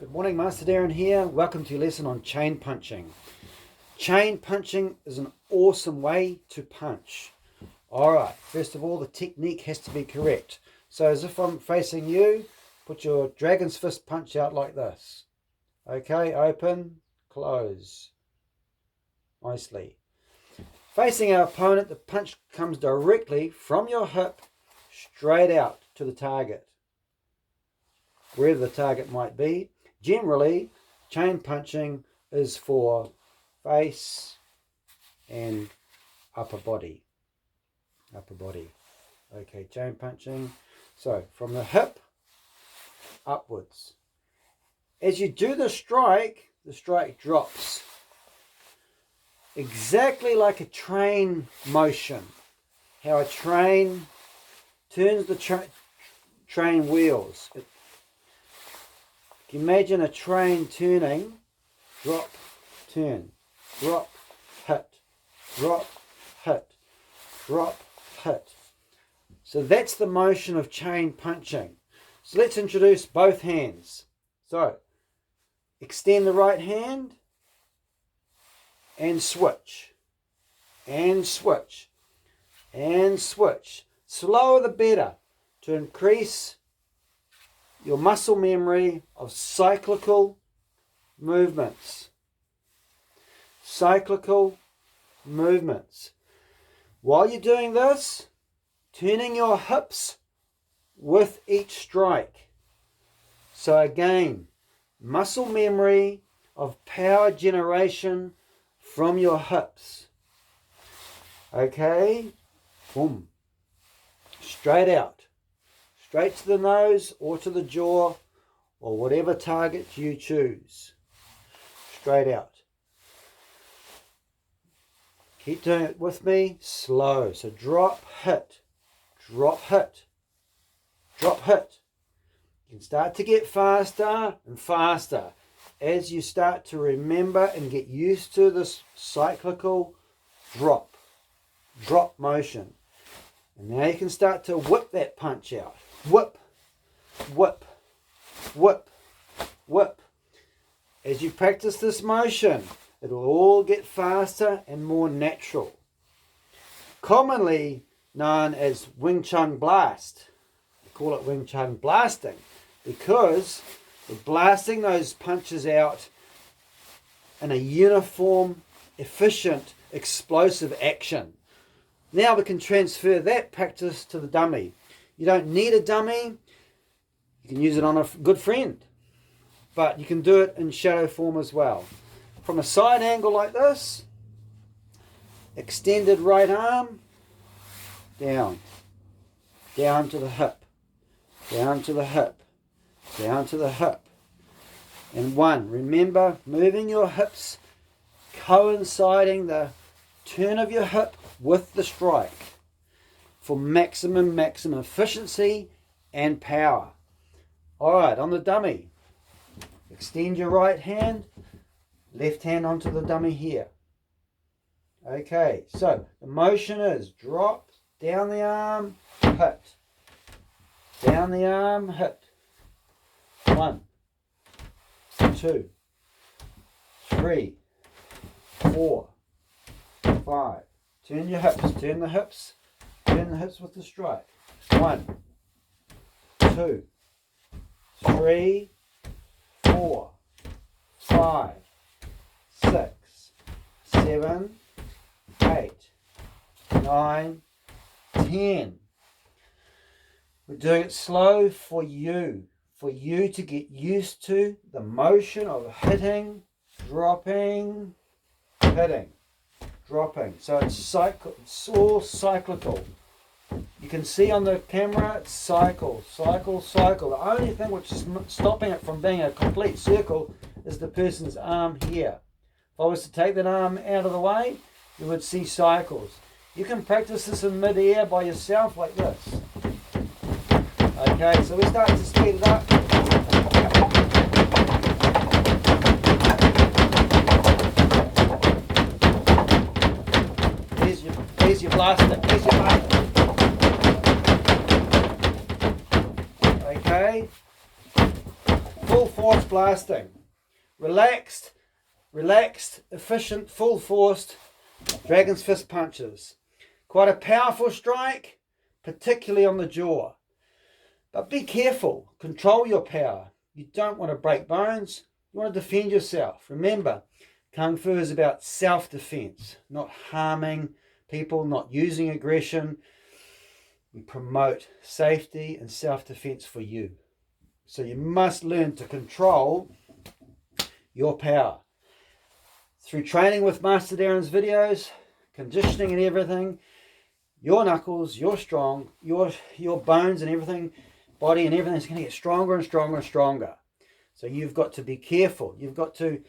Good morning, Master Darrin here. Welcome to your lesson on chain punching. Chain punching is an awesome way to punch. Alright, first of all, the technique has to be correct. So as if I'm facing you, put your dragon's fist punch out like this. Okay, open, close. Nicely. Facing our opponent, the punch comes directly from your hip straight out to the target, wherever the target might be. Generally, chain punching is for face and upper body. Okay, chain punching. So from the hip upwards. As you do the strike drops. Exactly like a train motion. How a train turns the train wheels. Imagine a train turning, drop, turn, drop, hit, drop, hit, drop, hit. So that's the motion of chain punching. So let's introduce both hands. So extend the right hand and switch, and switch, and switch. Slower the better to increase your muscle memory of cyclical movements. Cyclical movements. While you're doing this, turning your hips with each strike. So again, muscle memory of power generation from your hips. Okay, boom, straight out. Straight to the nose or to the jaw or whatever target you choose. Straight out. Keep doing it with me. Slow. So drop, hit. Drop, hit. Drop, hit. You can start to get faster and faster as you start to remember and get used to this cyclical drop motion. And now you can start to whip that punch out. Whip, whip, whip, whip. As you practice this motion, it will all get faster and more natural. Commonly known as Wing Chun blast. We call it Wing Chun blasting because we're blasting those punches out in a uniform, efficient, explosive action. Now we can transfer that practice to the dummy. You don't need a dummy. You can use it on a good friend. But you can do it in shadow form as well. From a side angle like this, extended right arm, down. Down to the hip. Down to the hip. Down to the hip. And one. Remember, moving your hips, coinciding the turn of your hip with the strike for maximum efficiency and power. Alright, on the dummy, extend your right hand, left hand onto the dummy here. Okay, so the motion is drop, down the arm, hit. Down the arm, hit. 1, 2, 3, 4, 5. Turn your hips, turn the hips with the strike. 1, 2, 3, 4, 5, 6, 7, 8, 9, 10. We're doing it slow for you to get used to the motion of hitting, dropping, hitting, dropping. So it's all cyclical. You can see on the camera it's cycle. The only thing which is stopping it from being a complete circle is the person's arm here. If I was to take that arm out of the way, you would see cycles. You can practice this in mid-air by yourself like this. Okay, so we start to speed it up. There's your blaster. Okay. Full force. force blasting. Relaxed, efficient, full forced dragon's fist punches. Quite a powerful strike, particularly on the jaw. But be careful, control your power. You don't want to break bones, you want to defend yourself. Remember, Kung Fu is about self-defense, not harming people, not using aggression. We promote safety and self-defense for you. So you must learn to control your power. Through training with Master Darrin's videos, conditioning and everything, your knuckles, your strong, your bones and everything, body and everything is going to get stronger and stronger and stronger. So you've got to be careful. You've got to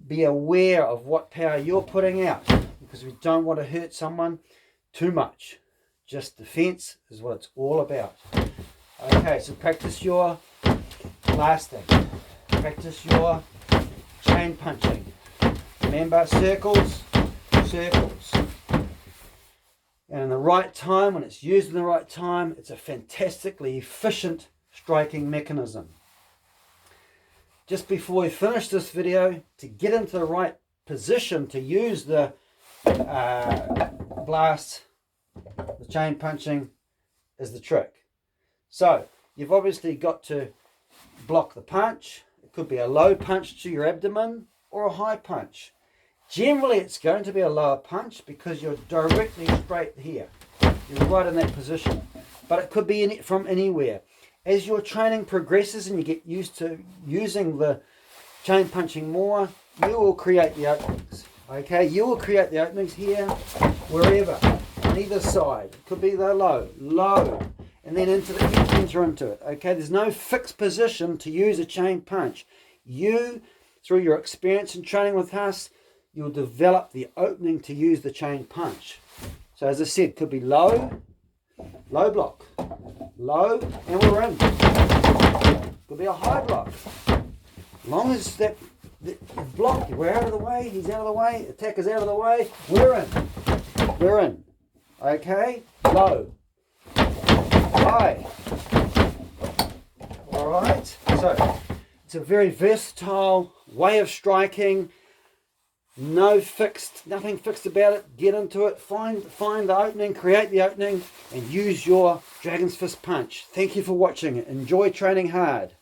be aware of what power you're putting out, because we don't want to hurt someone too much. Just defense is what it's all about. Okay, so practice your blasting. Practice your chain punching. Remember, circles, circles. And in the right time, when it's used in the right time, it's a fantastically efficient striking mechanism. Just before we finish this video, to get into the right position to use the blast, the chain punching is the trick. So you've obviously got to block the punch. It could be a low punch to your abdomen or a high punch. Generally it's going to be a lower punch because you're directly straight here. You're right in that position. But it could be from anywhere. As your training progresses and you get used to using the chain punching more, you will create the openings. Okay, you will create the openings here, wherever, on either side. It could be the low, and then enter into it. Okay, there's no fixed position to use a chain punch. You, through your experience and training with us, you'll develop the opening to use the chain punch. So as I said, could be low block, low, and we're in. Could be a high block. As long as that block, we're out of the way, he's out of the way, attacker's out of the way, we're in. We're in. Okay, low, high. Alright, so it's a very versatile way of striking. Nothing fixed about it. Get into it, find the opening, create the opening, and use your dragon's fist punch. Thank you for watching. Enjoy training hard.